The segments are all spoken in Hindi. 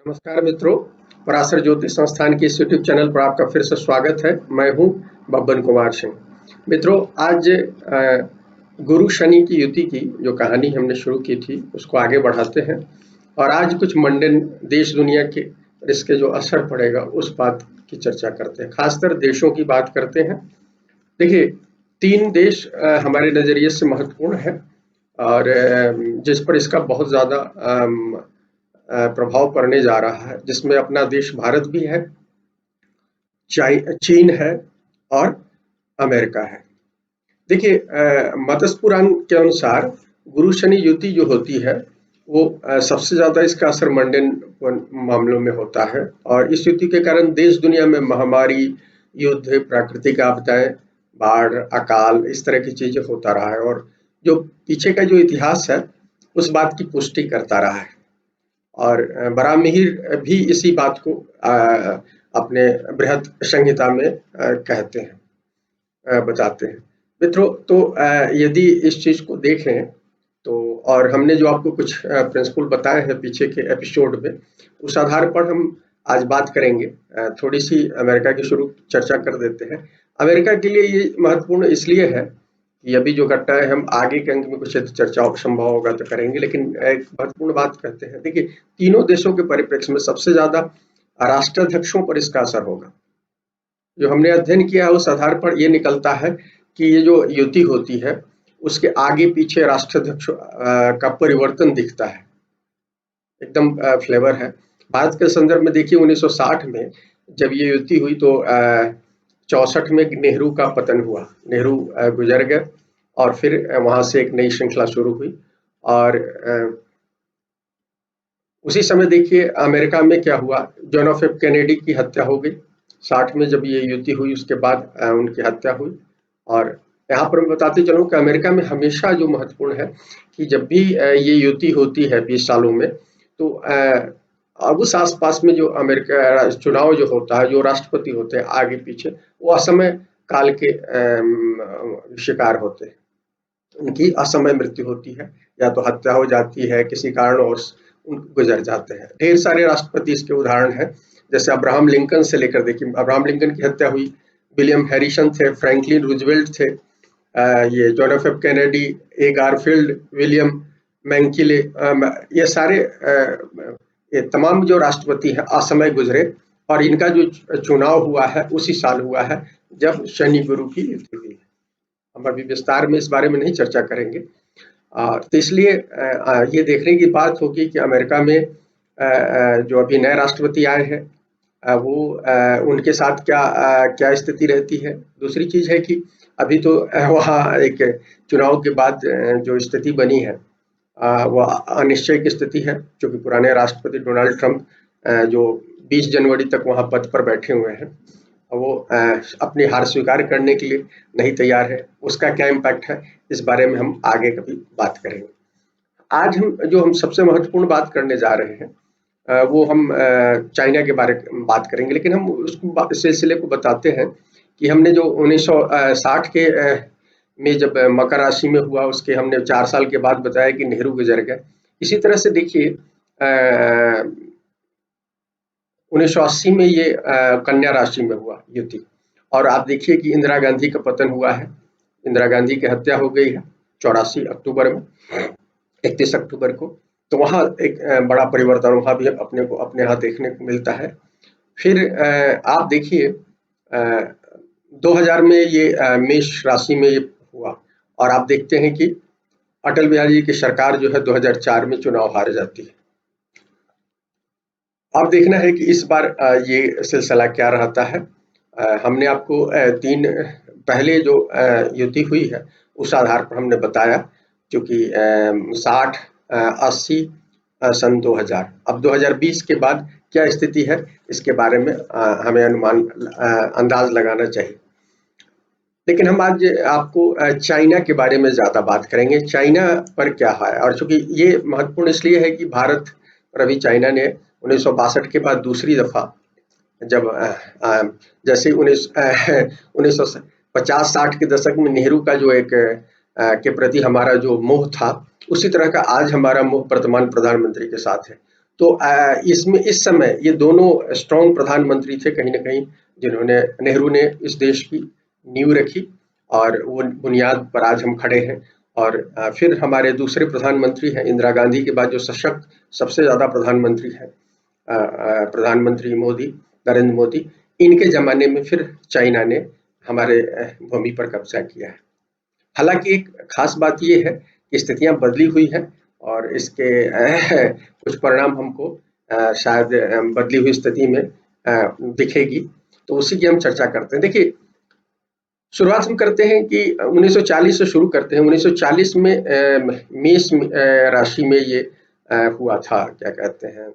नमस्कार मित्रों। पराशर ज्योतिष संस्थान के इस यूट्यूब चैनल पर आपका फिर से स्वागत है। मैं हूं बब्बन कुमार सिंह। मित्रों, आज गुरु शनि की युति की जो कहानी हमने शुरू की थी उसको आगे बढ़ाते हैं और आज कुछ मंडन देश दुनिया के इसके जो असर पड़ेगा उस बात की चर्चा करते हैं। खासकर देशों की बात करते हैं। देखिए, तीन देश हमारे नजरिए से महत्वपूर्ण है और जिस पर इसका बहुत ज्यादा प्रभाव पड़ने जा रहा है, जिसमें अपना देश भारत भी है, चीन है और अमेरिका है। देखिए, मत्स्य पुराण के अनुसार गुरु शनि युति जो होती है वो सबसे ज्यादा इसका असर मंडेन मामलों में होता है और इस युति के कारण देश दुनिया में महामारी, युद्ध, प्राकृतिक आपदाएं, बाढ़, अकाल, इस तरह की चीजें होता रहा है और जो पीछे का जो इतिहास है उस बात की पुष्टि करता रहा है। और बराहमिहिर भी इसी बात को अपने बृहद संहिता में कहते हैं, बताते हैं। मित्रों, तो यदि इस चीज को देखें तो और हमने जो आपको कुछ प्रिंसिपल बताए हैं पीछे के एपिसोड में, उस आधार पर हम आज बात करेंगे। थोड़ी सी अमेरिका की शुरू चर्चा कर देते हैं। अमेरिका के लिए ये महत्वपूर्ण इसलिए है कि अभी जो घटना है हम आगे के अंक में कुछ यदि चर्चा संभव होगा तो करेंगे, लेकिन एक महत्वपूर्ण बात कहते हैं। देखिए, तीनों देशों के परिप्रेक्ष्य में सबसे ज्यादा राष्ट्राध्यक्षों पर इसका असर होगा। जो हमने अध्ययन किया है उस आधार पर यह निकलता है कि ये जो युति होती है उसके आगे पीछे राष्ट्राध्यक्ष का परिवर्तन दिखता है, एकदम फ्लेवर है। भारत के संदर्भ में देखिए, 1960 में जब ये युति हुई तो 64 में नेहरू का पतन हुआ, नेहरू गुजर गए और फिर वहां से एक नई श्रृंखला शुरू हुई। और उसी समय देखिए अमेरिका में क्या हुआ, जॉन एफ कैनेडी की हत्या हो गई। 60 में जब ये युति हुई उसके बाद उनकी हत्या हुई। और यहाँ पर मैं बताते चलूं कि अमेरिका में हमेशा जो महत्वपूर्ण है कि जब भी ये युति होती है 20 सालों में, तो अब उस आसपास में जो अमेरिका चुनाव जो होता है, जो राष्ट्रपति होते हैं आगे पीछे, वो असमय काल के शिकार होते हैं। उनकी असमय मृत्यु होती है, या तो हत्या हो जाती है, किसी कारणवश गुजर जाते हैं। ढेर सारे राष्ट्रपति इसके उदाहरण हैं, जैसे अब्राहम लिंकन से लेकर देखिए, अब्राहम लिंकन की हत्या हुई, विलियम हैरिसन थे, फ्रैंकलिन रूजवेल्ट थे, ये जॉन एफ कैनेडी, ए गारफील्ड, विलियम मैंकिले, ये सारे ये तमाम जो राष्ट्रपति हैं असमय गुजरे और इनका जो चुनाव हुआ है उसी साल हुआ है जब शनि गुरु की युति हुई है। हम अभी विस्तार में इस बारे में नहीं चर्चा करेंगे। तो इसलिए ये देखने की बात होगी कि अमेरिका में जो अभी नए राष्ट्रपति आए हैं वो उनके साथ क्या स्थिति रहती है। दूसरी चीज है कि अभी तो वहाँ एक चुनाव के बाद जो स्थिति बनी है वो अनिश्चय की स्थिति है, क्योंकि पुराने राष्ट्रपति डोनाल्ड ट्रंप जो 20 जनवरी तक वहाँ पद पर बैठे हुए हैं, वो अपनी हार स्वीकार करने के लिए नहीं तैयार है। उसका क्या इम्पैक्ट है इस बारे में हम आगे कभी बात करेंगे। आज हम सबसे महत्वपूर्ण बात करने जा रहे हैं वो हम चाइना के बारे में बात करेंगे, लेकिन हम उसको सिलसिले को बताते हैं कि हमने जो 1960 के में जब मकर राशि में हुआ उसके हमने 4 साल के बाद बताया कि नेहरू गुजर गए। इसी तरह से देखिए 1980 में ये कन्या राशि में हुआ युति, और आप देखिए कि इंदिरा गांधी का पतन हुआ है, इंदिरा गांधी की हत्या हो गई है 84 अक्टूबर में, 31 अक्टूबर को। तो वहाँ एक बड़ा परिवर्तन वहाँ भी अपने को अपने यहाँ देखने को मिलता है। फिर आप देखिए 2000 में ये मेष राशि में ये हुआ, और आप देखते हैं कि अटल बिहारी जी की सरकार जो है 2004 में चुनाव हार जाती है। अब देखना है कि इस बार ये सिलसिला क्या रहता है। हमने आपको तीन पहले जो युति हुई है उस आधार पर हमने बताया, क्योंकि 60, 80, सन 2000, अब 2020 के बाद क्या स्थिति है इसके बारे में हमें अनुमान अंदाज लगाना चाहिए। लेकिन हम आज आपको चाइना के बारे में ज्यादा बात करेंगे, चाइना पर क्या है। और चूंकि ये महत्वपूर्ण इसलिए है कि भारत पर अभी चाइना ने 1962 के बाद दूसरी दफा जब जैसे 1950-60 के दशक में नेहरू का जो एक के प्रति हमारा जो मोह था, उसी तरह का आज हमारा मोह वर्तमान प्रधानमंत्री के साथ है। तो इसमें इस समय ये दोनों स्ट्रॉन्ग प्रधानमंत्री थे कहीं न कहीं, जिन्होंने नेहरू ने इस देश की नींव रखी और वो बुनियाद पर आज हम खड़े हैं। और फिर हमारे दूसरे प्रधानमंत्री हैं इंदिरा गांधी के बाद जो सशक्त सबसे ज़्यादा प्रधानमंत्री हैं, प्रधानमंत्री मोदी, नरेंद्र मोदी। इनके ज़माने में फिर चाइना ने हमारे भूमि पर कब्ज़ा किया है। हालाँकि एक ख़ास बात ये है कि स्थितियाँ बदली हुई हैं और इसके कुछ परिणाम हमको शायद बदली हुई स्थिति में दिखेगी, तो उसी की हम चर्चा करते हैं। देखिए, शुरुआत हम करते हैं कि 1940 से शुरू करते हैं। 1940 में मेष राशि में ये हुआ था, क्या कहते हैं,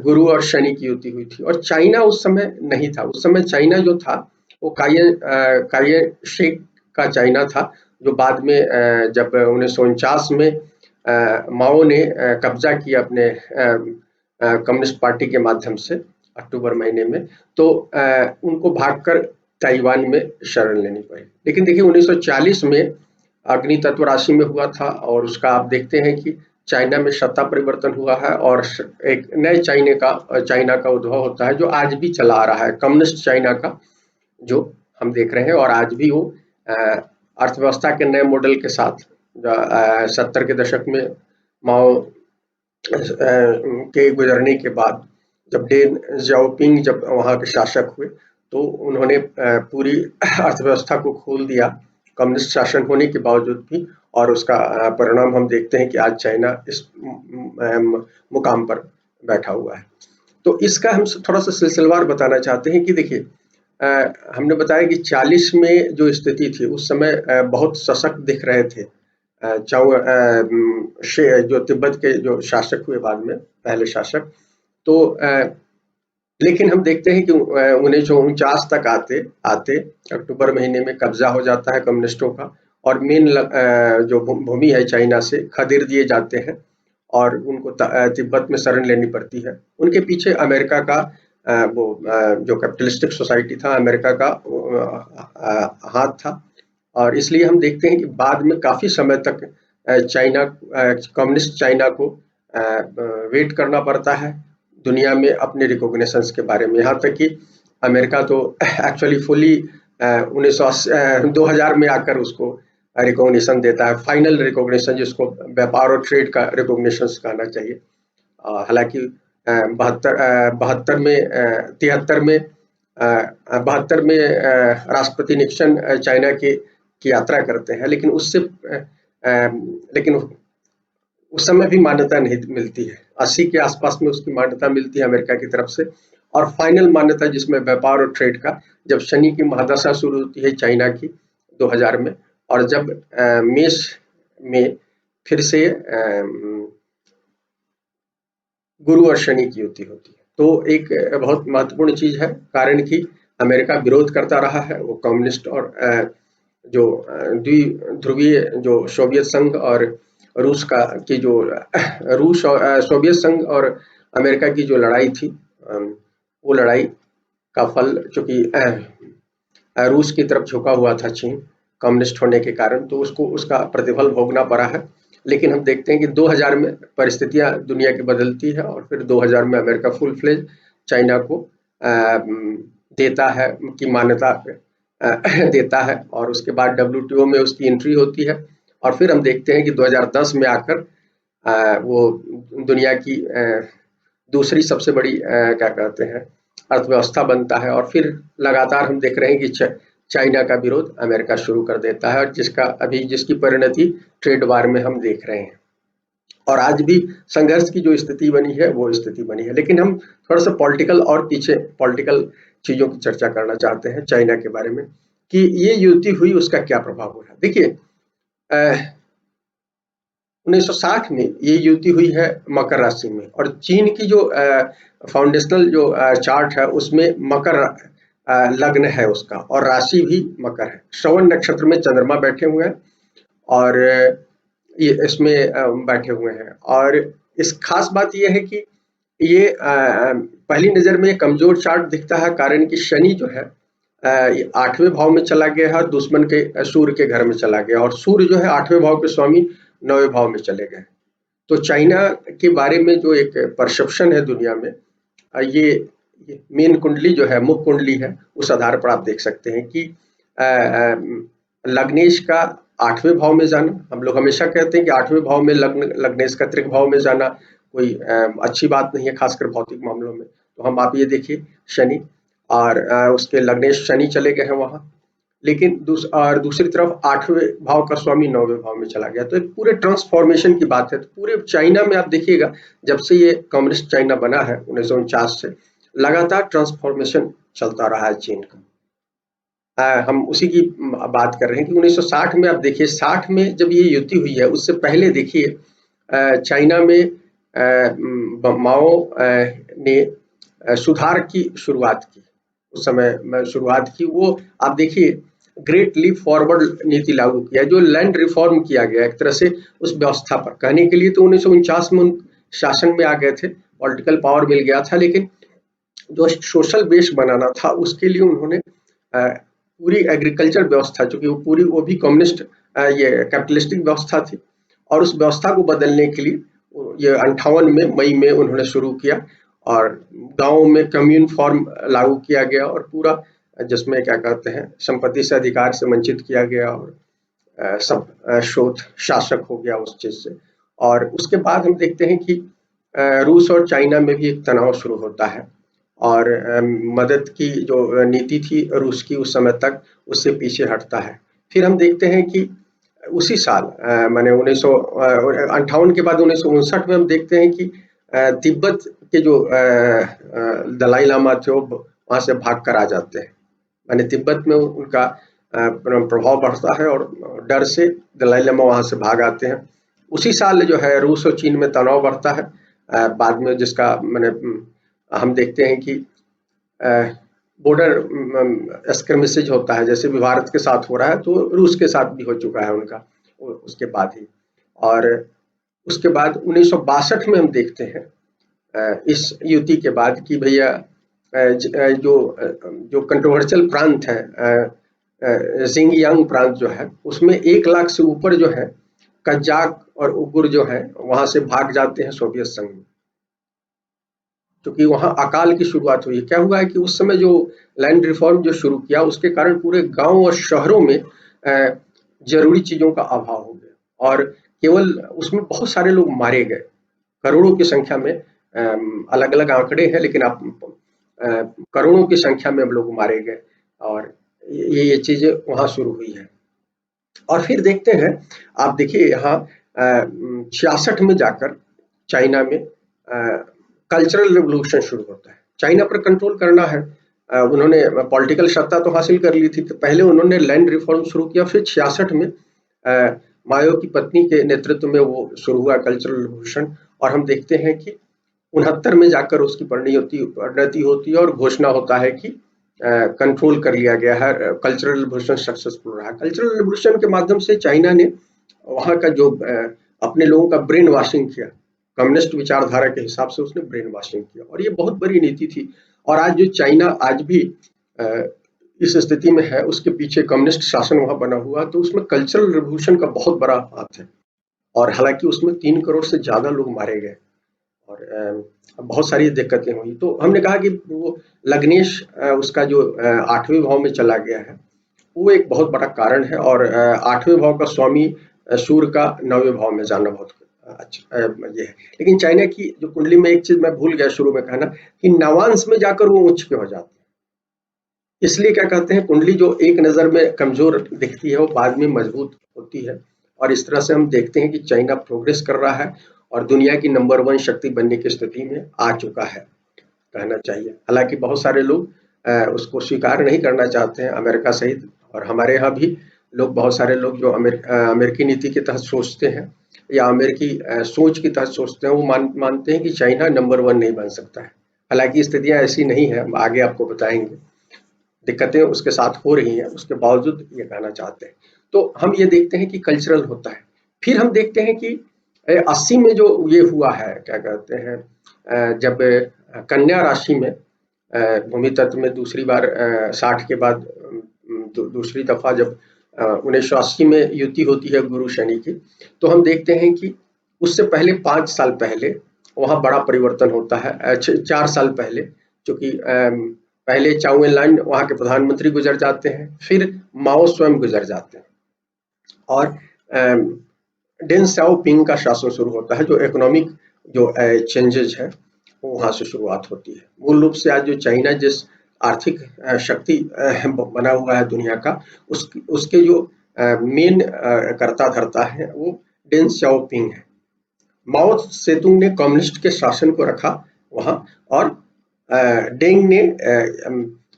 गुरु और शनि की युति हुई थी और चाइना उस समय नहीं था। उस समय चाइना जो था वो काये शेक का चाइना था, जो बाद में जब 1949 में माओ ने कब्जा किया अपने कम्युनिस्ट पार्टी के माध्यम से अक्टूबर महीने में, तो उनको भागकर ताइवान में शरण लेनी पड़ी। लेकिन देखिए 1940 में अग्नि तत्व राशि में हुआ था और उसका आप देखते हैं कि चाइना में सत्ता परिवर्तन हुआ है और एक नए चाइना का उद्भव होता है, जो आज भी चला आ रहा है, कम्युनिस्ट चाइना का, जो हम देख रहे हैं। और आज भी वो अर्थव्यवस्था के नए मॉडल के साथ 70 के दशक में माओ के गुजरने के बाद जब डेन ज़ाओपिंग जब वहाँ के शासक हुए, तो उन्होंने पूरी अर्थव्यवस्था को खोल दिया कम्युनिस्ट शासन होने के बावजूद भी, और उसका परिणाम हम देखते हैं कि आज चाइना इस मुकाम पर बैठा हुआ है। तो इसका हम थोड़ा सा सिलसिलेवार बताना चाहते हैं कि देखिए, हमने बताया कि 40 में जो स्थिति थी उस समय बहुत सशक्त दिख रहे थे जो तिब्बत के जो शासक हुए बाद में, पहले शासक। तो लेकिन हम देखते हैं कि 1949 तक आते आते अक्टूबर महीने में कब्जा हो जाता है कम्युनिस्टों का, और मेन जो भूमि है चाइना से खदेड़ दिए जाते हैं और उनको तिब्बत में शरण लेनी पड़ती है। उनके पीछे अमेरिका का जो कैपिटलिस्टिक सोसाइटी था, अमेरिका का हाथ था। और इसलिए हम देखते हैं कि बाद में काफ़ी समय तक चाइना कम्युनिस्ट चाइना को वेट करना पड़ता है दुनिया में अपने रिकॉग्निशंस के बारे में। यहाँ तक कि अमेरिका तो एक्चुअली फुली 2000 में आकर उसको रिकॉग्निशन देता है, फाइनल रिकॉग्निशन, जिसको व्यापार और ट्रेड का रिकॉग्निशन कहना चाहिए। हालांकि 72 में राष्ट्रपति निक्सन चाइना की यात्रा करते हैं, लेकिन लेकिन उस समय भी मान्यता नहीं मिलती है। 80 के आसपास में उसकी मान्यता मिलती है अमेरिका की तरफ से, और फाइनल मान्यता जिसमें व्यापार और ट्रेड का, जब शनि की महादशा शुरू होती है चाइना की 2000 में, और जब मेष में फिर से गुरु और शनि की युति होती है। तो एक बहुत महत्वपूर्ण चीज है, कारण कि अमेरिका विरोध करता रहा है, वो कम्युनिस्ट और जो द्विध्रुवीय जो सोवियत संघ और रूस का की जो रूस और सोवियत संघ और अमेरिका की जो लड़ाई थी, वो लड़ाई का फल चूंकि रूस की तरफ झुका हुआ था चीन कम्युनिस्ट होने के कारण, तो उसको उसका प्रतिफल भोगना पड़ा है। लेकिन हम देखते हैं कि 2000 में परिस्थितियां दुनिया की बदलती है और फिर 2000 में अमेरिका फुल फ्लेज चाइना को देता है की मान्यता देता है, और उसके बाद WTO में उसकी एंट्री होती है। और फिर हम देखते हैं कि 2010 में आकर वो दुनिया की दूसरी सबसे बड़ी क्या कहते हैं अर्थव्यवस्था बनता है, और फिर लगातार हम देख रहे हैं कि चाइना का विरोध अमेरिका शुरू कर देता है, और जिसकी परिणति ट्रेड वार में हम देख रहे हैं। और आज भी संघर्ष की जो स्थिति बनी है वो स्थिति बनी है। लेकिन हम थोड़ा सा पॉलिटिकल चीजों की चर्चा करना चाहते हैं चाइना के बारे में, कि ये युति हुई उसका क्या प्रभाव हो रहा है। देखिए 1960 में ये युति हुई है मकर राशि में, और चीन की जो फाउंडेशनल जो चार्ट है उसमें मकर लग्न है उसका, और राशि भी मकर है। श्रवण नक्षत्र में चंद्रमा बैठे हुए हैं और ये इसमें बैठे हुए हैं। और इस खास बात यह है कि ये पहली नजर में कमजोर चार्ट दिखता है, कारण कि शनि जो है 8वें भाव में चला गया है, दुश्मन के सूर्य के घर में चला गया, और सूर्य जो है 8वें भाव के स्वामी 9वें भाव में चले गए। तो चाइना के बारे में जो एक परसेप्शन है दुनिया में, ये मेन कुंडली जो है, मुख कुंडली है, उस आधार पर आप देख सकते हैं कि लग्नेश का 8वें भाव में जाना, हम लोग हमेशा कहते हैं कि 8वें भाव में लग्नेश का त्रिक भाव में जाना कोई अच्छी बात नहीं है, खासकर भौतिक मामलों में। तो हम आप ये देखिए शनि और उसके लग्नेश शनि चले गए हैं वहाँ, लेकिन दूसरी तरफ 8वें भाव का स्वामी 9वें भाव में चला गया। तो एक पूरे ट्रांसफॉर्मेशन की बात है। तो पूरे चाइना में आप देखिएगा, जब से ये कम्युनिस्ट चाइना बना है 1949 से, लगातार ट्रांसफॉर्मेशन चलता रहा है चीन का। हम उसी की बात कर रहे हैं कि 1960 में आप देखिए, 60 में जब ये युति हुई है, उससे पहले देखिए चाइना में माओ ने सुधार की शुरुआत की। उस समय में शुरुआत की, वो आप देखिए ग्रेट लीप फॉरवर्ड नीति लागू किया, जो लैंड रिफॉर्म किया गया एक तरह से उस व्यवस्था पर। कहने के लिए तो 1949 में शासन में आ गए थे, पॉलिटिकल पावर मिल गया था, लेकिन जो सोशल बेस बनाना था उसके लिए उन्होंने पूरी एग्रीकल्चर व्यवस्था, चूंकि वो भी कम्युनिस्ट ये कैपिटलिस्टिक व्यवस्था थी, और उस व्यवस्था को बदलने के लिए ये 58 में मई में उन्होंने शुरू किया, और गाँव में कम्यून फॉर्म लागू किया गया, और पूरा जिसमें क्या कहते हैं संपत्ति से अधिकार से वंचित किया गया, और सब शोध शासक हो गया उस चीज से। और उसके बाद हम देखते हैं कि रूस और चाइना में भी एक तनाव शुरू होता है, और मदद की जो नीति थी रूस की उस समय तक, उससे पीछे हटता है। फिर हम देखते हैं कि उसी साल माने 1958 के बाद 1959 में हम देखते हैं कि तिब्बत के जो दलाई लामा थे, वो वहाँ से भाग कर आ जाते हैं। माने तिब्बत में उनका प्रभाव बढ़ता है, और डर से दलाई लामा वहाँ से भाग आते हैं। उसी साल जो है रूस और चीन में तनाव बढ़ता है, बाद में जिसका मैंने हम देखते हैं कि बॉर्डर स्क्रमिसेज होता है, जैसे भी भारत के साथ हो रहा है, तो रूस के साथ भी हो चुका है उनका उसके बाद ही। और उसके बाद 1962 में हम देखते हैं इस युति के बाद कि भैया जो जो कंट्रोवर्शियल प्रांत है जिंगयांग प्रांत जो है, उसमें 1 लाख से ऊपर जो है कजाक और उइगर जो है वहां से भाग जाते हैं सोवियत संघ में, क्योंकि वहाँ अकाल की शुरुआत हुई है। क्या हुआ है कि उस समय जो लैंड रिफॉर्म जो शुरू किया, उसके कारण पूरे गांव और शहरों में जरूरी चीजों का अभाव हो गया, और केवल उसमें बहुत सारे लोग मारे गए, करोड़ों की संख्या में। अलग अलग आंकड़े हैं, लेकिन आप करोड़ों की संख्या में हम लोग मारे गए, और ये चीजें वहां शुरू हुई है। और फिर देखते हैं, आप देखिए यहाँ 66 में जाकर चाइना में कल्चरल रिवॉल्यूशन शुरू होता है। चाइना पर कंट्रोल करना है, उन्होंने पॉलिटिकल सत्ता तो हासिल कर ली थी, तो पहले उन्होंने लैंड रिफॉर्म शुरू किया, फिर 66 में माओ की पत्नी के नेतृत्व में वो शुरू हुआ कल्चरल रिवॉल्यूशन। और हम देखते हैं कि 69 में जाकर उसकी परिणति होती है, और घोषणा होता है कि कंट्रोल कर लिया गया है, कल्चरल रिवॉल्यूशन सक्सेसफुल रहा। कल्चरल रिवॉल्यूशन के माध्यम से चाइना ने वहाँ का जो अपने लोगों का ब्रेन वॉशिंग किया, कम्युनिस्ट विचारधारा के हिसाब से उसने ब्रेन वॉशिंग किया, और ये बहुत बड़ी नीति थी। और आज जो चाइना आज भी इस स्थिति में है, उसके पीछे कम्युनिस्ट शासन वहाँ बना हुआ, तो उसमें कल्चरल रिवॉल्यूशन का बहुत बड़ा हाथ है। और हालांकि उसमें 3 करोड़ से ज्यादा लोग मारे गए, और बहुत सारी दिक्कतें हुई। तो हमने कहा कि वो लग्नेश उसका जो 8वें भाव में चला गया है, वो एक बहुत बड़ा कारण है। और 8वें भाव का स्वामी सूर्य का 9वें भाव में जाना बहुत अच्छा ये है। लेकिन चाइना की जो कुंडली में एक चीज मैं भूल गया शुरू में कहना, कि नवांश में जाकर वो उच्च के हो जाते हैं। इसलिए क्या कहते हैं, कुंडली जो एक नजर में कमजोर दिखती है, वो बाद में मजबूत होती है। और इस तरह से हम देखते हैं कि चाइना प्रोग्रेस कर रहा है, और दुनिया की नंबर 1 शक्ति बनने की स्थिति में आ चुका है, कहना चाहिए। हालांकि बहुत सारे लोग उसको स्वीकार नहीं करना चाहते हैं, अमेरिका सहित। और हमारे यहाँ भी लोग, बहुत सारे लोग जो अमेरिकी नीति के तहत सोचते हैं, या अमेरिकी सोच के तहत सोचते हैं, वो मानते हैं कि चाइना नंबर 1 नहीं बन सकता है। हालांकि स्थितियां ऐसी नहीं है, हम आगे आपको बताएंगे, दिक्कतें उसके साथ हो रही हैं, उसके बावजूद ये कहना चाहते हैं। तो हम ये देखते हैं कि कल्चरल होता है। फिर हम देखते हैं कि 80 में जो ये हुआ है, क्या कहते हैं, जब कन्या राशि में भूमि तत्व में दूसरी बार 60 के बाद दूसरी दफा जब 1980 में युति होती है गुरु शनि की, तो हम देखते हैं कि उससे पहले 5 साल पहले वहाँ बड़ा परिवर्तन होता है। 4 साल पहले, चूँकि पहले चाउ एन लाइन वहाँ के प्रधानमंत्री गुजर जाते हैं, फिर माओ स्वयं गुजर जाते हैं और डेन शाओपिंग का शासन शुरू होता है। जो इकोनॉमिक जो चेंजेज है वो वहाँ से शुरुआत होती है। मूल रूप से आज जो चाइना जिस आर्थिक शक्ति बना हुआ है दुनिया का, उसके जो मेन कर्ता धर्ता है वो डेन शाओपिंग है। माओ सेतुंग ने कम्युनिस्ट के शासन को रखा वहाँ, और डेंग ने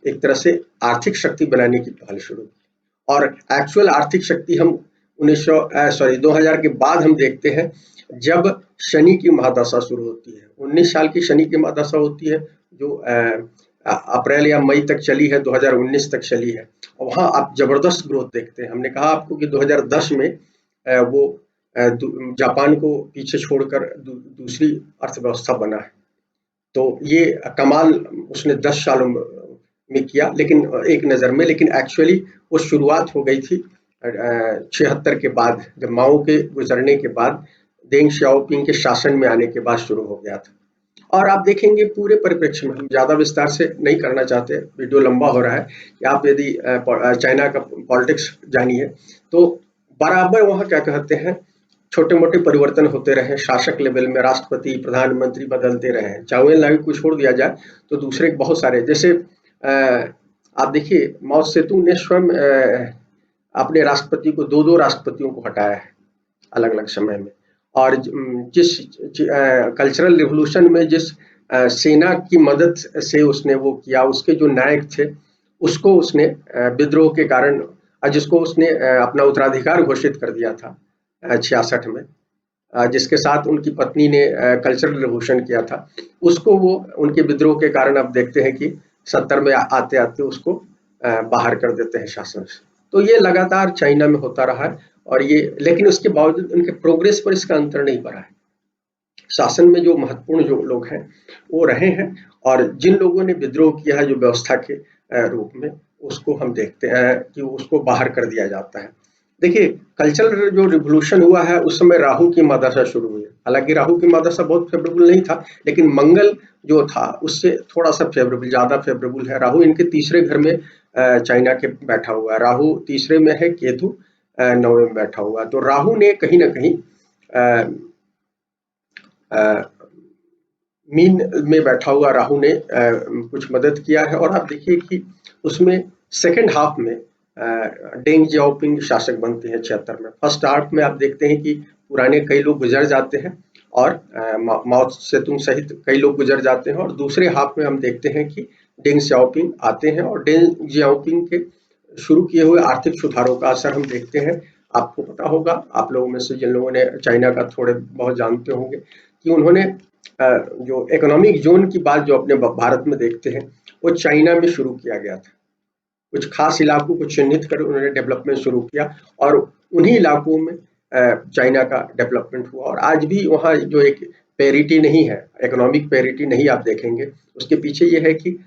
एक तरह से आर्थिक शक्ति बनाने की पहल शुरू की। और एक्चुअल आर्थिक शक्ति हम 2000 के बाद हम देखते हैं, जब शनि की महादशा शुरू होती है। 19 साल की शनि की महादशा होती है, जो अप्रैल या मई तक चली है, 2019 तक चली है। और वहाँ आप जबरदस्त ग्रोथ देखते हैं। हमने कहा आपको कि 2010 में वो जापान को पीछे छोड़कर दूसरी अर्थव्यवस्था बना है। तो ये कमाल उसने 10 सालों में किया, लेकिन एक नज़र में, लेकिन एक्चुअली वो शुरुआत हो गई थी 76 के बाद, जब माओ के गुजरने के बाद, देंग शाओपिंग के शासन में आने के बाद शुरू हो गया था। और आप देखेंगे पूरे परिप्रेक्ष्य में, हम ज़्यादा विस्तार से नहीं करना चाहते, वीडियो लंबा हो रहा है, कि आप यदि चाइना का पॉलिटिक्स जानिए तो बराबर वहाँ क्या कहते हैं, छोटे-मोटे परिवर्तन होते रहे शासक लेवल में, राष्ट्रपति, प्रधानमंत्री बदलते रहे। चाउ एन लांग को छोड़ दिया जाए तो दूसरे बहुत सारे, जैसे आप देखिए माओ सेतुंग ने स्वयं अपने राष्ट्रपति को 2-2 राष्ट्रपतियों को हटाया है अलग-अलग समय में। और जिस कल्चरल रिवॉल्यूशन में जिस सेना की मदद से उसने वो किया, उसके जो नायक थे उसको उसने विद्रोह के कारण, जिसको उसने अपना उत्तराधिकार घोषित कर दिया था 66 में, जिसके साथ उनकी पत्नी ने कल्चरल रिवॉल्यूशन किया था, उसको वो उनके विद्रोह के कारण अब देखते हैं कि 70 में आते-आते उसको बाहर कर देते हैं शासन से। तो ये लगातार चाइना में होता रहा है, और ये, लेकिन उसके बावजूद उनके प्रोग्रेस पर इसका अंतर नहीं पड़ा है। शासन में जो महत्वपूर्ण जो लोग हैं वो रहे हैं, और जिन लोगों ने विद्रोह किया है जो व्यवस्था के रूप में, उसको हम देखते हैं कि उसको बाहर कर दिया जाता है। देखिए कल्चरल जो रिवॉल्यूशन हुआ है उस समय राहु की महादशा शुरू हुई है। हालांकि राहु की महादशा बहुत फेवरेबल नहीं था, लेकिन मंगल जो था उससे थोड़ा सा फेवरेबल, ज्यादा फेवरेबल है। राहु इनके तीसरे घर में चाइना के बैठा हुआ है, राहु तीसरे में है, केतु 9वें में बैठा हुआ है। तो राहु ने कहीं ना कहीं मीन में बैठा हुआ राहु ने कुछ मदद किया है। और आप देखिए कि उसमें सेकंड हाफ में डेंग जियाओपिंग शासक बनते हैं 76 में। फर्स्ट हाफ में आप देखते हैं कि पुराने कई लोग गुजर जाते हैं, और माओ सेतुंग सहित कई लोग गुजर जाते हैं, और दूसरे हाफ में हम देखते हैं कि डेंग शाओपिंग आते हैं, और डेंग जियाओपिंग के शुरू किए हुए आर्थिक सुधारों का असर हम देखते हैं। आपको पता होगा, आप लोगों में से जिन लोगों ने चाइना का थोड़े बहुत जानते होंगे, कि उन्होंने जो इकोनॉमिक जोन की बात जो अपने भारत में देखते हैं, वो चाइना में शुरू किया गया था। कुछ खास इलाकों को चिन्हित कर उन्होंने डेवलपमेंट शुरू किया, और उन्हीं इलाकों में चाइना का डेवलपमेंट हुआ। और आज भी वहाँ जो एक पैरिटी नहीं है, इकोनॉमिक पैरिटी नहीं आप देखेंगे, उसके पीछे ये है कि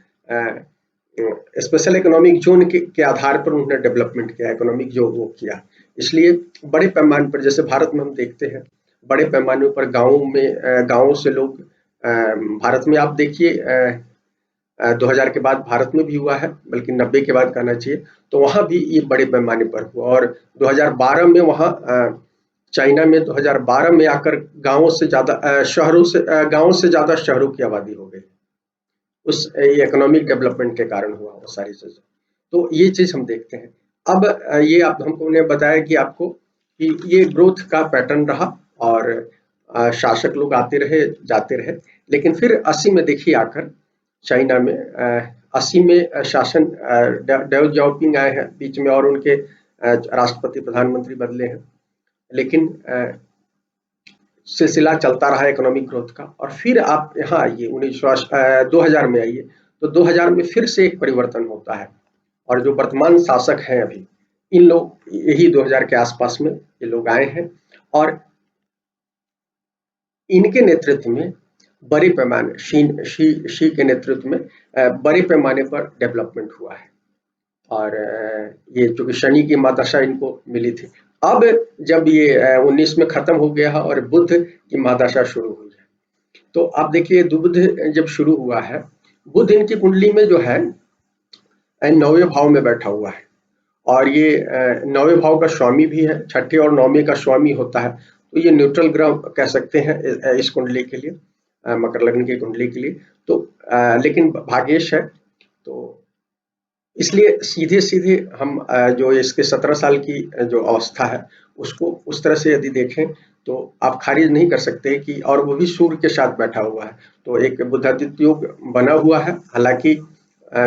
स्पेशल इकोनॉमिक जोन के आधार पर उन्होंने डेवलपमेंट किया, इकोनॉमिक जो वो किया। इसलिए बड़े पैमाने पर, जैसे भारत में हम देखते हैं, बड़े पैमाने पर गाँवों से लोग, भारत में आप देखिए 2000 के बाद भारत में भी हुआ है, बल्कि 90 के बाद कहना चाहिए, तो वहाँ भी ये बड़े पैमाने पर हुआ। और 2012 में वहाँ चाइना में 2012 में आकर गाँवों से ज़्यादा गाँवों से ज़्यादा शहरों की आबादी हो गई, उस इकोनॉमिक डेवलपमेंट के कारण हुआ वो सारी चीज़ें। तो ये चीज़ हम देखते हैं। अब ये आप हमको ने बताया कि आपको कि ये ग्रोथ का पैटर्न रहा, और शासक लोग आते रहे जाते रहे, लेकिन फिर 80 में देखिए आकर चाइना में 80 में शासन डेव जाओपिंग आए हैं बीच में, और उनके राष्ट्रपति प्रधानमंत्री बदले हैं, लेकिन सिलसिला चलता रहा इकोनॉमिक ग्रोथ का। और फिर आप यहाँ आइए 2000 में आइए, तो 2000 में फिर से एक परिवर्तन होता है, और जो वर्तमान शासक हैं अभी, इन लोग यही 2000 के आसपास में ये लोग आए हैं, और इनके नेतृत्व में बड़े पैमाने शी के नेतृत्व में बड़े पैमाने पर डेवलपमेंट हुआ है। और ये जो कि शनि की महादशा इनको मिली थी, अब जब ये 19 में खत्म हो गया है और बुध की महादशा शुरू हुई है, तो आप देखिए बुध जब शुरू हुआ है, बुध इनकी कुंडली में जो है 9वें भाव में बैठा हुआ है, और ये 9वें भाव का स्वामी भी है, छठे और 9वें का स्वामी होता है, तो ये न्यूट्रल ग्रह कह सकते हैं इस कुंडली के लिए, मकर लग्न की कुंडली के लिए। तो लेकिन भाग्येश है, तो इसलिए सीधे-सीधे हम जो इसके 17 साल की जो अवस्था है, उसको उस तरह से यदि देखें, तो आप खारिज नहीं कर सकते कि, और वो भी सूर्य के साथ बैठा हुआ है, तो एक बुधादित्य योग बना हुआ है। हालाँकि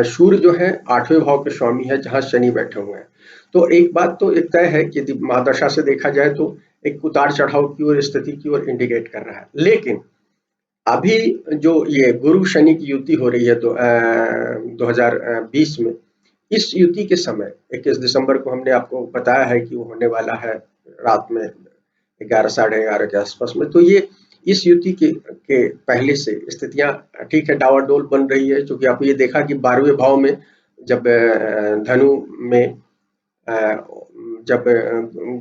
सूर्य जो है 8वें भाव के स्वामी है, जहाँ शनि बैठे हुए हैं। तो एक बात तो एक तय है कि यदि महादशा से देखा जाए तो एक उतार-चढ़ाव की ओर, स्थिति की ओर इंडिकेट कर रहा है। लेकिन अभी जो ये गुरु शनि की युति हो रही है, तो 2020 में, इस युति के समय 21 दिसंबर को हमने आपको बताया है कि वो होने वाला है रात में 11 साढ़े 11 के आसपास में। तो ये इस युति के पहले से स्थितियां ठीक है, डावाडोल बन रही है, क्योंकि आप ये देखा कि 12वें भाव में जब धनु में जब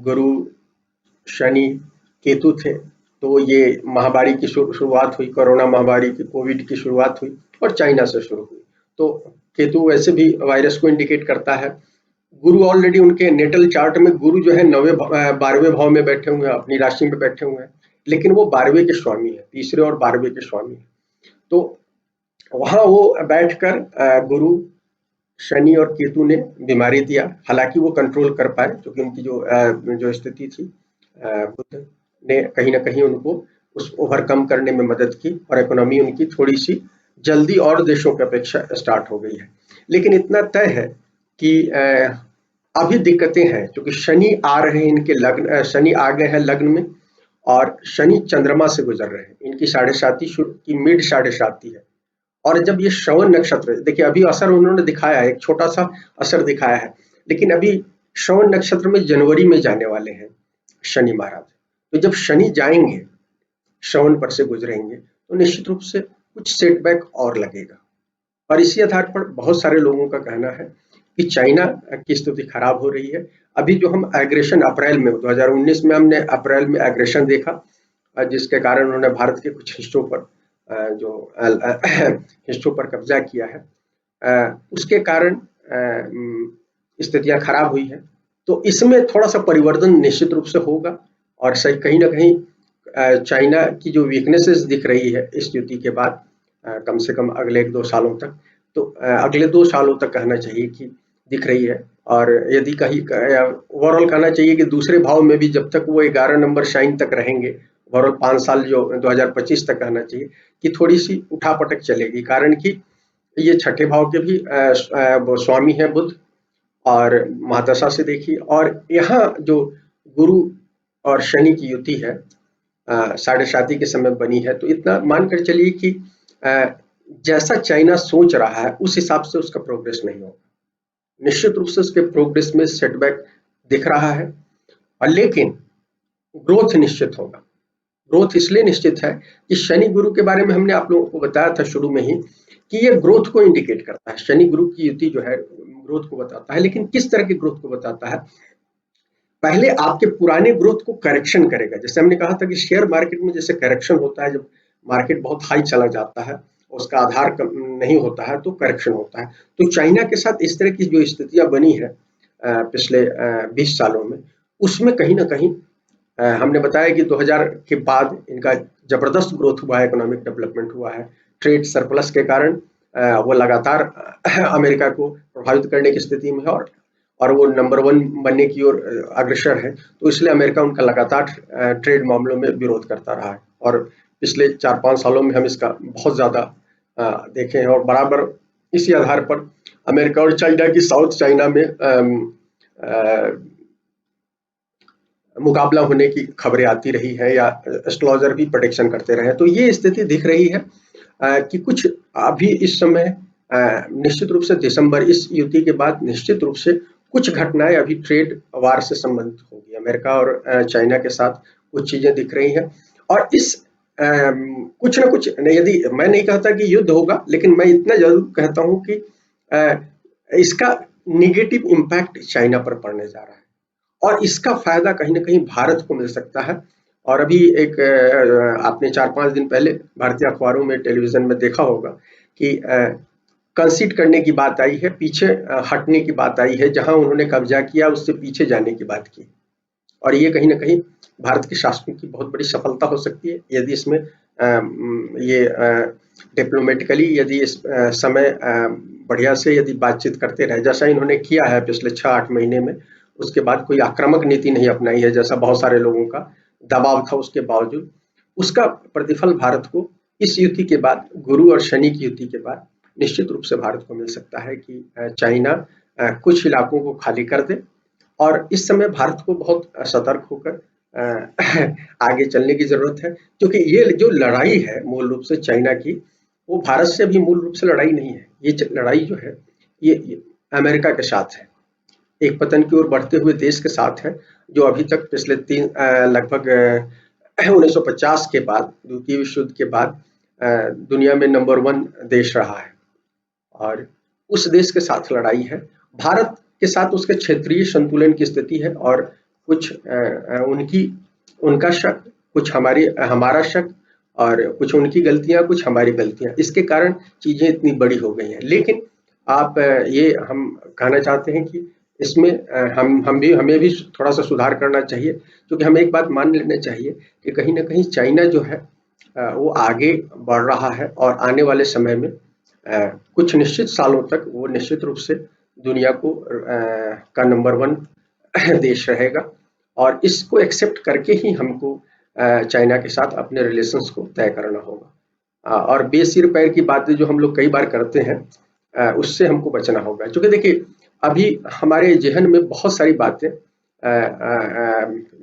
गुरु शनि केतु थे, तो ये महामारी की शुरुआत हुई, कोरोना महामारी की, कोविड की शुरुआत हुई और चाइना से शुरू हुई। तो केतु वैसे भी वायरस को इंडिकेट करता है। गुरु ऑलरेडी उनके नेटल चार्ट में गुरु जो है 12वें भाव में बैठे हुए हैं, अपनी राशि में बैठे हुए हैं, लेकिन वो 12वें के स्वामी है, तीसरे और 12वें के स्वामी है। तो वहां वो बैठकर गुरु शनि और केतु ने बीमारी दिया, हालांकि वो कंट्रोल कर पाए, क्योंकि उनकी जो स्थिति थी, बुध ने कहीं ना कहीं उनको उस ओवरकम करने में मदद की, और इकोनॉमी उनकी थोड़ी सी जल्दी और देशों की अपेक्षा स्टार्ट हो गई है। लेकिन इतना तय है कि अभी दिक्कतें हैं, क्योंकि शनि आ रहे हैं इनके लग्न, शनि आ गए हैं लग्न में, और शनि चंद्रमा से गुजर रहे हैं, इनकी साढ़े साती की मिड साढ़े साती है। और जब ये श्रवण नक्षत्र, देखिए अभी असर उन्होंने दिखाया है, एक छोटा सा असर दिखाया है, लेकिन अभी श्रवण नक्षत्र में जनवरी में जाने वाले हैं शनि महाराज। तो जब शनि जाएंगे, श्रवण पर से गुजरेंगे, तो निश्चित रूप से कुछ सेटबैक और लगेगा। और इसी आधार पर बहुत सारे लोगों का कहना है कि चाइना की स्थिति खराब हो रही है। अभी जो हम एग्रेशन अप्रैल में 2019 में हमने अप्रैल में एग्रेशन देखा, जिसके कारण उन्होंने भारत के कुछ हिस्सों पर जो हिस्सों पर कब्जा किया है, उसके कारण स्थितियां खराब हुई है। तो इसमें थोड़ा सा परिवर्तन निश्चित रूप से होगा, और सही कहीं ना कहीं चाइना की जो वीकनेसेस दिख रही है इस युति के बाद, कम से कम अगले 1-2 सालों तक, तो अगले 2 सालों तक कहना चाहिए कि दिख रही है। और यदि कहीं ओवरऑल कहना चाहिए कि दूसरे भाव में भी जब तक वो 11 नंबर शाइन तक रहेंगे, ओवरऑल 5 साल जो 2025 तक कहना चाहिए कि थोड़ी सी उठापटक चलेगी, कारण कि ये छठे भाव के भी वो स्वामी है बुध, और महादशा से देखिए, और यहाँ जो गुरु और शनि की युति है साढ़े साती के समय बनी है, तो इतना मानकर चलिए कि जैसा चाइना सोच रहा है उस हिसाब से उसका प्रोग्रेस नहीं होगा। निश्चित रूप से उसके प्रोग्रेस में सेटबैक दिख रहा है, और लेकिन ग्रोथ निश्चित होगा। ग्रोथ इसलिए निश्चित है कि शनि गुरु के बारे में हमने आप लोगों को बताया था शुरू में ही कि ये ग्रोथ को इंडिकेट करता है। शनि गुरु की युति जो है ग्रोथ को बताता है, लेकिन किस तरह की ग्रोथ को बताता है? पहले आपके पुराने ग्रोथ को करेक्शन करेगा। जैसे हमने कहा था कि शेयर मार्केट में जैसे करेक्शन होता है, जब मार्केट बहुत हाई चला जाता है, उसका आधार नहीं होता है, तो करेक्शन होता है। तो चाइना के साथ इस तरह की जो स्थितियां बनी है पिछले 20 सालों में, उसमें कहीं ना कहीं हमने बताया कि 2000 के बाद इनका जबरदस्त ग्रोथ हुआ है, इकोनॉमिक डेवलपमेंट हुआ है, ट्रेड सरप्लस के कारण वो लगातार अमेरिका को प्रभावित करने की स्थिति में है, और वो नंबर 1 बनने की ओर अग्रसर है। तो इसलिए अमेरिका उनका लगातार ट्रेड मामलों में विरोध करता रहा है, और पिछले 4-5 सालों में हम इसका बहुत ज्यादा देखे हैं, और बराबर इसी आधार पर अमेरिका और चाइना की साउथ चाइना में मुकाबला होने की खबरें आती रही है, या एस्ट्रोलॉजर भी प्रेडिक्शन करते रहे। तो ये स्थिति दिख रही है कि कुछ अभी इस समय निश्चित रूप से दिसंबर, इस युति के बाद निश्चित रूप से कुछ घटनाएं अभी ट्रेड वार से संबंधित होगी। अमेरिका और चाइना के साथ कुछ चीजें दिख रही हैं, और इस कुछ ना कुछ, यदि मैं नहीं कहता कि युद्ध होगा, लेकिन मैं इतना जरूर कहता हूं कि इसका निगेटिव इम्पैक्ट चाइना पर पड़ने जा रहा है। और इसका फायदा कहीं ना कहीं भारत को मिल सकता है। और अभी एक आपने 4-5 दिन पहले भारतीय अखबारों में, टेलीविजन में देखा होगा कि कंसीड करने की बात आई है, पीछे हटने की बात आई है, जहां उन्होंने कब्जा किया उससे पीछे जाने की बात की। और ये कहीं ना कहीं भारत के शासकों की बहुत बड़ी सफलता हो सकती है, यदि इसमें ये डिप्लोमेटिकली यदि इस समय बढ़िया से यदि बातचीत करते रहे, जैसा इन्होंने किया है पिछले 6-8 महीने में, उसके बाद कोई आक्रामक नीति नहीं अपनाई है, जैसा बहुत सारे लोगों का दबाव था उसके बावजूद। उसका प्रतिफल भारत को इस युति के बाद, गुरु और शनि की युति के बाद निश्चित रूप से भारत को मिल सकता है कि चाइना कुछ इलाकों को खाली कर दे। और इस समय भारत को बहुत सतर्क होकर आगे चलने की जरूरत है, क्योंकि ये जो लड़ाई है मूल रूप से चाइना की, वो भारत से भी मूल रूप से लड़ाई नहीं है। ये लड़ाई जो है ये अमेरिका के साथ है, एक पतन की ओर बढ़ते हुए देश के साथ है, जो अभी तक पिछले लगभग 1950 के बाद, द्वितीय विश्व युद्ध के बाद दुनिया में नंबर 1 देश रहा है, और उस देश के साथ लड़ाई है। भारत के साथ उसके क्षेत्रीय संतुलन की स्थिति है, और कुछ उनका शक, कुछ हमारा शक, और कुछ उनकी गलतियां, कुछ हमारी गलतियां, इसके कारण चीजें इतनी बड़ी हो गई हैं। लेकिन आप ये हम कहना चाहते हैं कि इसमें हमें भी थोड़ा सा सुधार करना चाहिए, क्योंकि हमें एक बात मान लेना चाहिए कि कहीं ना कहीं चाइना जो है वो आगे बढ़ रहा है, और आने वाले समय में कुछ निश्चित सालों तक वो निश्चित रूप से दुनिया का नंबर 1 देश रहेगा। और इसको एक्सेप्ट करके ही हमको चाइना के साथ अपने रिलेशंस को तय करना होगा। और बेसिर पैर की बातें जो हम लोग कई बार करते हैं, उससे हमको बचना होगा, क्योंकि देखिए अभी हमारे जहन में बहुत सारी बातें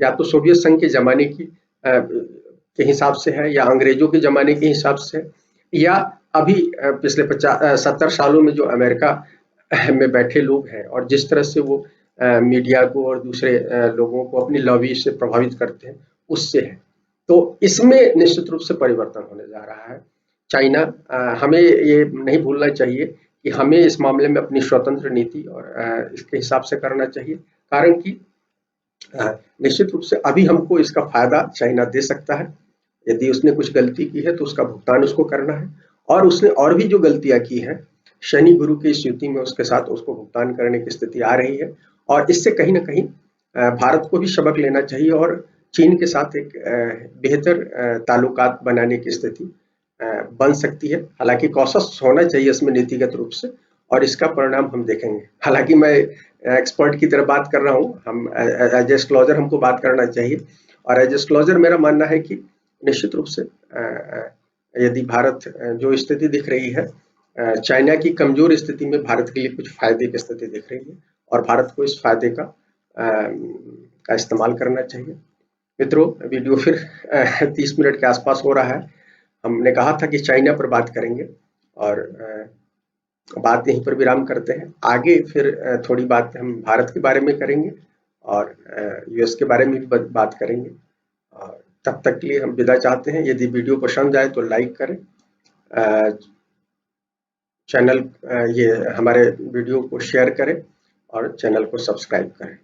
या तो सोवियत संघ के जमाने की के हिसाब से है, या अंग्रेजों के जमाने के हिसाब से, या अभी पिछले 70 सालों में जो अमेरिका में बैठे लोग हैं, और जिस तरह से वो मीडिया को और दूसरे लोगों को अपनी लॉबी से प्रभावित करते हैं, उससे है। तो इसमें निश्चित रूप से परिवर्तन होने जा रहा है। चाइना, हमें ये नहीं भूलना चाहिए कि हमें इस मामले में अपनी स्वतंत्र नीति और इसके हिसाब से करना चाहिए, कारण कि निश्चित रूप से अभी हमको इसका फायदा चाइना दे सकता है। यदि उसने कुछ गलती की है तो उसका भुगतान उसको करना है, और उसने और भी जो गलतियां की हैं, शनि गुरु की इस युति में उसके साथ उसको भुगतान करने की स्थिति आ रही है। और इससे कहीं ना कहीं भारत को भी सबक लेना चाहिए, और चीन के साथ एक बेहतर ताल्लुकात बनाने की स्थिति बन सकती है। हालांकि कॉशस होना चाहिए इसमें नीतिगत रूप से, और इसका परिणाम हम देखेंगे। हालांकि मैं एक्सपर्ट की तरह बात कर रहा हूँ, हम एज डिस्क्लोजर हमको बात करना चाहिए, और एज डिस्क्लोजर मेरा मानना है कि निश्चित रूप से यदि भारत जो स्थिति दिख रही है, चाइना की कमजोर स्थिति में भारत के लिए कुछ फायदे की स्थिति दिख रही है, और भारत को इस फायदे का इस्तेमाल करना चाहिए। मित्रों, वीडियो फिर 30 मिनट के आसपास हो रहा है। हमने कहा था कि चाइना पर बात करेंगे, और बात यहीं पर विराम करते हैं। आगे फिर थोड़ी बात हम भारत के बारे में करेंगे, और यूएस के बारे में भी बात करेंगे। और तब तक के लिए हम विदा चाहते हैं। यदि वीडियो पसंद आए तो लाइक करें, चैनल ये हमारे वीडियो को शेयर करें, और चैनल को सब्सक्राइब करें,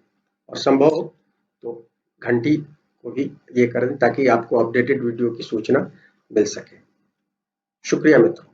और संभव हो तो घंटी को भी ये करें, ताकि आपको अपडेटेड वीडियो की सूचना मिल सके। शुक्रिया मित्रों।